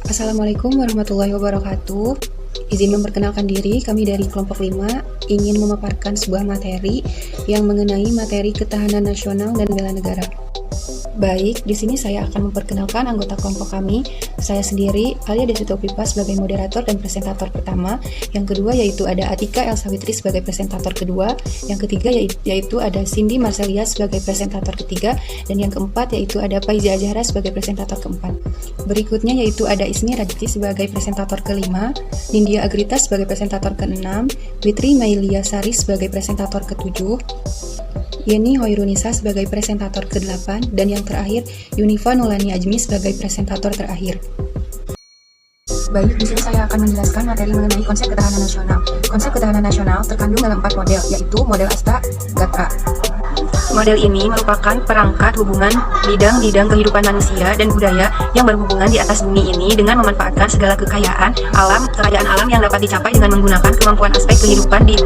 Assalamualaikum warahmatullahi wabarakatuh. Izin memperkenalkan diri, kami dari kelompok 5 ingin memaparkan sebuah materi yang mengenai materi ketahanan nasional dan bela negara. Baik, di sini saya akan memperkenalkan anggota kelompok kami. Saya sendiri, Alia Deswita Upipa sebagai moderator dan presentator pertama. Yang kedua yaitu ada Atika Elsawitri sebagai presentator kedua. Yang ketiga yaitu ada Cindy Marcelia sebagai presentator ketiga. Dan yang keempat yaitu ada Faiza Azhara sebagai presentator keempat. Berikutnya yaitu ada Ismi Rajti sebagai presentator kelima, Nindya Agrita sebagai presentator keenam, Witri Mailia Sari sebagai presentator ketujuh, Yeni Hoirunisa sebagai presentator ke-8, dan yang terakhir Yunifa Nulani Ajmi sebagai presentator terakhir. Baik, di sini saya akan menjelaskan materi mengenai konsep ketahanan nasional. Konsep ketahanan nasional terkandung dalam 4 model, yaitu model Asta, Gatra. Model ini merupakan perangkat hubungan bidang-bidang kehidupan manusia dan budaya yang berhubungan di atas bumi ini dengan memanfaatkan segala kekayaan alam yang dapat dicapai dengan menggunakan kemampuan aspek kehidupan di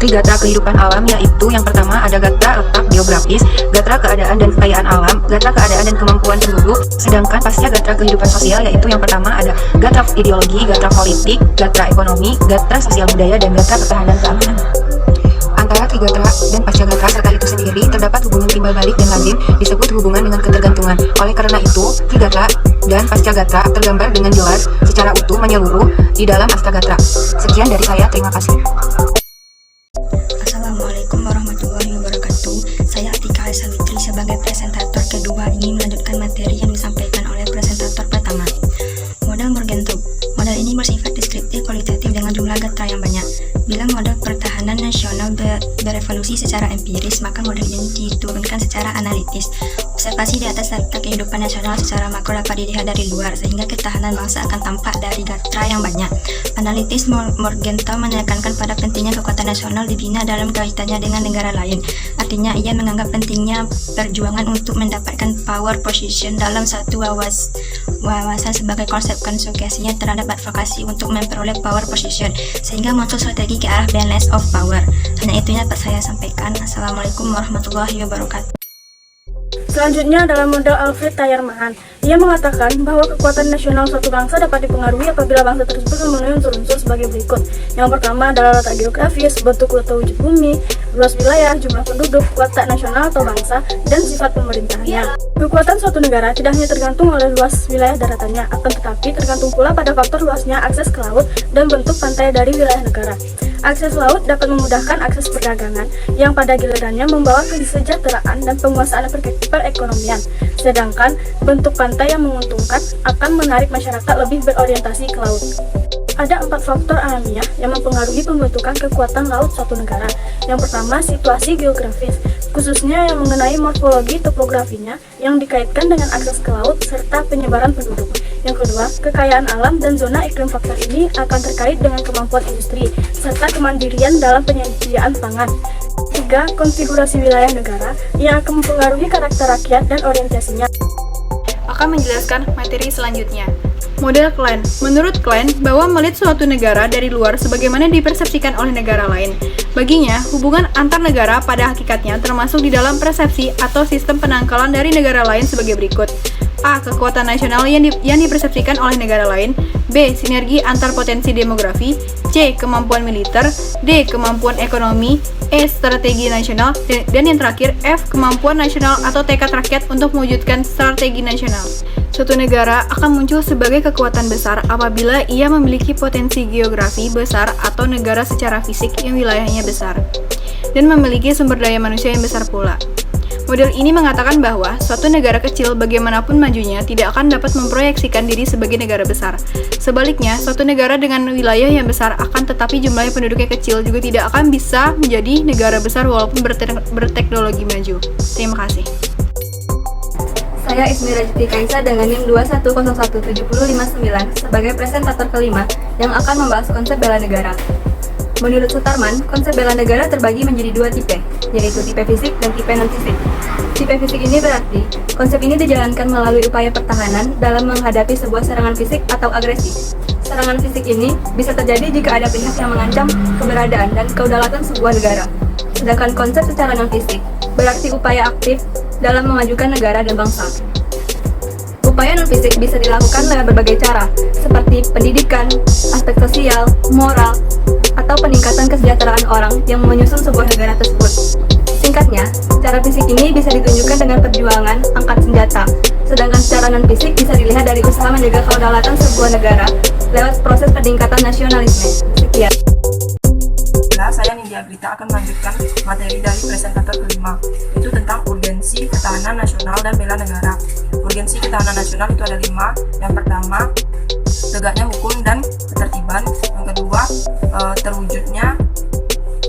Trigatra kehidupan alam, yaitu yang pertama ada Gatra letak geografis, Gatra keadaan dan kekayaan alam, Gatra keadaan dan kemampuan penduduk. Sedangkan pasca Gatra kehidupan sosial, yaitu yang pertama ada Gatra ideologi, Gatra politik, Gatra ekonomi, Gatra sosial budaya, dan Gatra ketahanan keamanan. Antara Trigatra dan pasca Gatra serta itu sendiri terdapat hubungan timbal balik dan lazim disebut hubungan dengan ketergantungan. Oleh karena itu, Trigatra dan pasca Gatra tergambar dengan jelas secara utuh menyeluruh di dalam Asta Gatra. Sekian dari saya, terima kasih. Assalamualaikum warahmatullahi wabarakatuh. Saya Atika Elsawitri sebagai presentator kedua ingin melanjutkan materi yang disampaikan oleh presentator pertama. Model Morgenthau. Model ini bersifat deskriptif kualitatif dengan jumlah Gatra yang banyak. Bila model pertahanan nasional berevolusi secara empiris, maka model ini diturunkan secara analitis. Observasi di atas data kehidupan nasional secara makro dapat dilihat dari luar, sehingga ketahanan bangsa akan tampak dari Gatra yang banyak. Analitis Morgenthau menekankan pada pentingnya kekuatan nasional dibina dalam kaitannya dengan negara lain. Artinya, ia menganggap pentingnya perjuangan untuk mendapatkan power position dalam satu wawasan sebagai konsep konsekuensinya terhadap advokasi untuk memperoleh power position, sehingga muncul strategi ke arah balance of power. Hanya itu yang dapat saya sampaikan. Assalamualaikum warahmatullahi wabarakatuh. Selanjutnya adalah model Alfred Tayarmahan. Ia mengatakan bahwa kekuatan nasional suatu bangsa dapat dipengaruhi apabila bangsa tersebut memenuhi unsur-unsur sebagai berikut. Yang pertama adalah letak geografis, bentuk atau wujud bumi, luas wilayah, jumlah penduduk, watak nasional atau bangsa, dan sifat pemerintahannya. Kekuatan suatu negara tidak hanya tergantung oleh luas wilayah daratannya, akan tetapi tergantung pula pada faktor luasnya akses ke laut dan bentuk pantai dari wilayah negara. Akses laut dapat memudahkan akses perdagangan, yang pada gilirannya membawa kesejahteraan dan penguasaan perekonomian. Sedangkan bentuk pantai yang menguntungkan akan menarik masyarakat lebih berorientasi ke laut. Ada 4 faktor alamiah yang mempengaruhi pembentukan kekuatan laut suatu negara. Yang pertama, situasi geografis, khususnya yang mengenai morfologi topografinya yang dikaitkan dengan akses ke laut serta penyebaran penduduk. Yang kedua, kekayaan alam dan zona iklim. Faktor ini akan terkait dengan kemampuan industri serta kemandirian dalam penyediaan pangan. 3. Konfigurasi wilayah negara yang akan mempengaruhi karakter rakyat dan orientasinya. Akan menjelaskan materi selanjutnya. Model Klein. Menurut Klein, bahwa melihat suatu negara dari luar sebagaimana dipersepsikan oleh negara lain. Baginya, hubungan antar negara pada hakikatnya termasuk di dalam persepsi atau sistem penangkalan dari negara lain sebagai berikut. A. Kekuatan nasional yang dipersepsikan oleh negara lain. B. Sinergi antar potensi demografi. C. Kemampuan militer. D. Kemampuan ekonomi. E. Strategi nasional. Dan yang terakhir, F. Kemampuan nasional atau tekad rakyat untuk mewujudkan strategi nasional. Suatu negara akan muncul sebagai kekuatan besar apabila ia memiliki potensi geografi besar atau negara secara fisik yang wilayahnya besar, dan memiliki sumber daya manusia yang besar pula. Model ini mengatakan bahwa suatu negara kecil bagaimanapun majunya tidak akan dapat memproyeksikan diri sebagai negara besar. Sebaliknya, suatu negara dengan wilayah yang besar akan tetapi jumlahnya penduduknya kecil juga tidak akan bisa menjadi negara besar walaupun berteknologi maju. Terima kasih. Saya Ismi Rajti Kaisa dengan NIM 2101759 sebagai presentator kelima yang akan membahas konsep bela negara. Menurut Sutarman, konsep bela negara terbagi menjadi 2 tipe, yaitu tipe fisik dan tipe non-fisik. Tipe fisik ini berarti, konsep ini dijalankan melalui upaya pertahanan dalam menghadapi sebuah serangan fisik atau agresi. Serangan fisik ini bisa terjadi jika ada pihak yang mengancam keberadaan dan kedaulatan sebuah negara. Sedangkan konsep secara non-fisik berarti upaya aktif dalam memajukan negara dan bangsa. Upaya non-fisik bisa dilakukan lewat berbagai cara, seperti pendidikan, aspek sosial, moral, atau peningkatan kesejahteraan orang yang menyusun sebuah negara tersebut. Singkatnya, cara fisik ini bisa ditunjukkan dengan perjuangan angkat senjata, sedangkan secara non-fisik bisa dilihat dari usaha menjaga kedaulatan sebuah negara lewat proses peningkatan nasionalisme. Sekian. Saya Nindya Grita akan melanjutkan materi dari presentator kelima, yaitu tentang urgensi ketahanan nasional dan bela negara. Urgensi ketahanan nasional itu ada 5. Yang pertama, tegaknya hukum dan ketertiban. Yang kedua, terwujudnya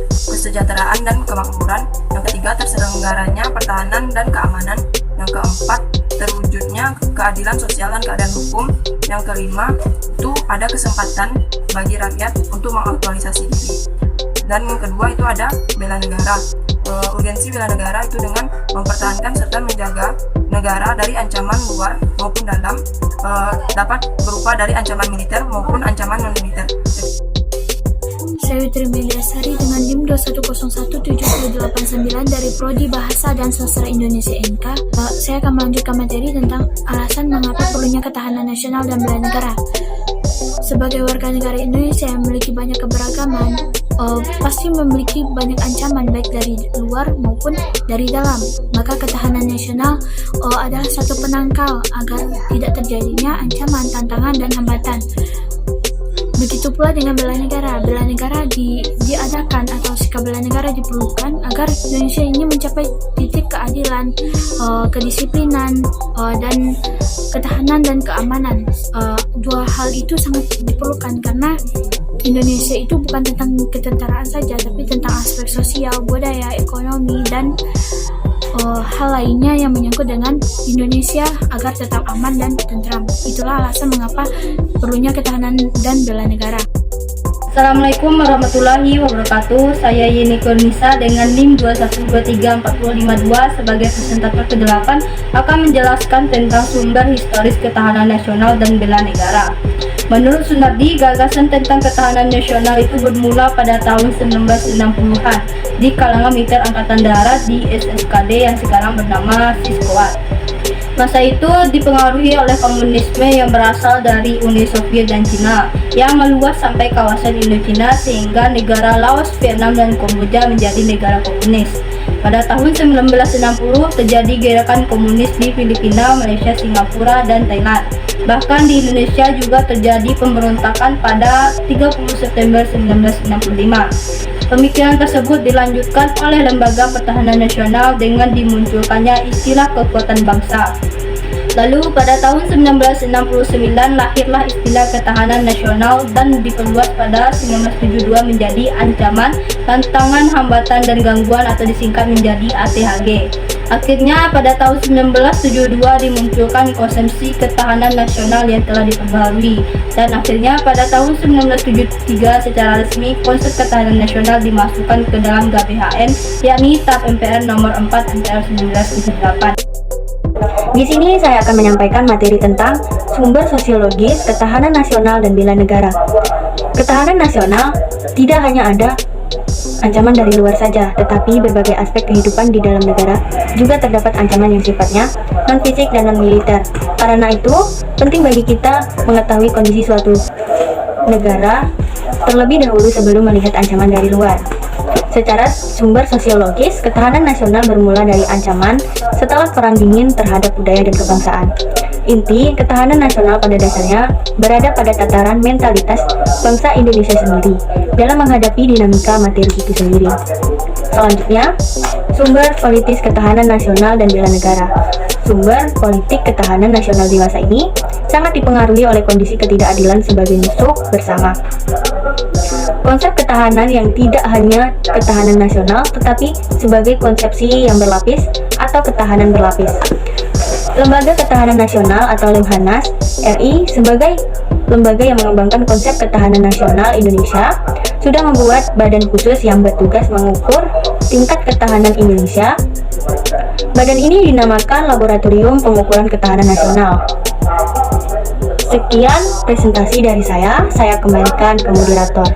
kesejahteraan dan kemakmuran. Yang ketiga, terselenggaranya pertahanan dan keamanan. Yang keempat, terwujudnya keadilan sosial dan keadilan hukum. Yang kelima, itu ada kesempatan bagi rakyat untuk mengaktualisasi diri. Dan yang kedua itu ada bela negara. Urgensi bela negara itu dengan mempertahankan serta menjaga negara dari ancaman luar maupun dalam, dapat berupa dari ancaman militer maupun ancaman non-militer. Saya Witri Meliasari dengan NIM 2101789 dari Prodi Bahasa dan Sastra Indonesia NK. Saya akan melanjutkan materi tentang alasan mengapa perlunya ketahanan nasional dan bela negara. Sebagai warga negara Indonesia yang memiliki banyak keberagaman, pasti memiliki banyak ancaman baik dari luar maupun dari dalam. Maka ketahanan nasional adalah satu penangkal agar tidak terjadinya ancaman, tantangan, dan hambatan. Begitu pula dengan bela negara. Bela negara diadakan atau sikap bela negara diperlukan agar Indonesia ini mencapai titik keadilan, kedisiplinan, dan ketahanan dan keamanan. Dua hal itu sangat diperlukan karena Indonesia itu bukan tentang ketentaraan saja, tapi tentang aspek sosial, budaya, ekonomi, dan hal lainnya yang menyangkut dengan Indonesia agar tetap aman dan tentram. Itulah alasan mengapa perlunya ketahanan dan bela negara. Assalamualaikum warahmatullahi wabarakatuh. Saya Yeni Nisa dengan NIM 2123452 sebagai presentator ke-8 akan menjelaskan tentang sumber historis ketahanan nasional dan bela negara. Menurut Sunardi, gagasan tentang ketahanan nasional itu bermula pada tahun 1960-an di kalangan militer Angkatan Darat di SSKD yang sekarang bernama Siskoat. Masa itu dipengaruhi oleh komunisme yang berasal dari Uni Soviet dan Cina yang meluas sampai kawasan Indochina sehingga negara Laos, Vietnam, dan Kamboja menjadi negara komunis. Pada tahun 1960 terjadi gerakan komunis di Filipina, Malaysia, Singapura, dan Thailand. Bahkan di Indonesia juga terjadi pemberontakan pada 30 September 1965. Pemikiran tersebut dilanjutkan oleh Lembaga Pertahanan Nasional dengan dimunculkannya istilah kekuatan bangsa. Lalu pada tahun 1969 lahirlah istilah ketahanan nasional dan diperluas pada 1972 menjadi ancaman, tantangan, hambatan, dan gangguan atau disingkat menjadi ATHG. Akhirnya pada tahun 1972 dimunculkan konsepsi ketahanan nasional yang telah diperbaharui, dan akhirnya pada tahun 1973 secara resmi konsep ketahanan nasional dimasukkan ke dalam GBHN, yakni TAP MPR nomor 4 MPR 1978. Di sini saya akan menyampaikan materi tentang sumber sosiologis ketahanan nasional dan bela negara. Ketahanan nasional tidak hanya ada ancaman dari luar saja, tetapi berbagai aspek kehidupan di dalam negara juga terdapat ancaman yang sifatnya non-fisik dan non-militer. Karena itu, penting bagi kita mengetahui kondisi suatu negara terlebih dahulu sebelum melihat ancaman dari luar. Secara sumber sosiologis, ketahanan nasional bermula dari ancaman setelah Perang Dingin terhadap budaya dan kebangsaan. Inti ketahanan nasional pada dasarnya berada pada tataran mentalitas bangsa Indonesia sendiri dalam menghadapi dinamika materi itu sendiri. Selanjutnya, sumber politis ketahanan nasional dan bela negara. Sumber politik ketahanan nasional di masa ini sangat dipengaruhi oleh kondisi ketidakadilan sebagai musuh bersama. Konsep ketahanan yang tidak hanya ketahanan nasional, tetapi sebagai konsepsi yang berlapis atau ketahanan berlapis. Lembaga Ketahanan Nasional atau Lemhanas RI sebagai lembaga yang mengembangkan konsep ketahanan nasional Indonesia sudah membuat badan khusus yang bertugas mengukur tingkat ketahanan Indonesia. Badan ini dinamakan Laboratorium Pengukuran Ketahanan Nasional. Sekian presentasi dari saya kembalikan ke moderator.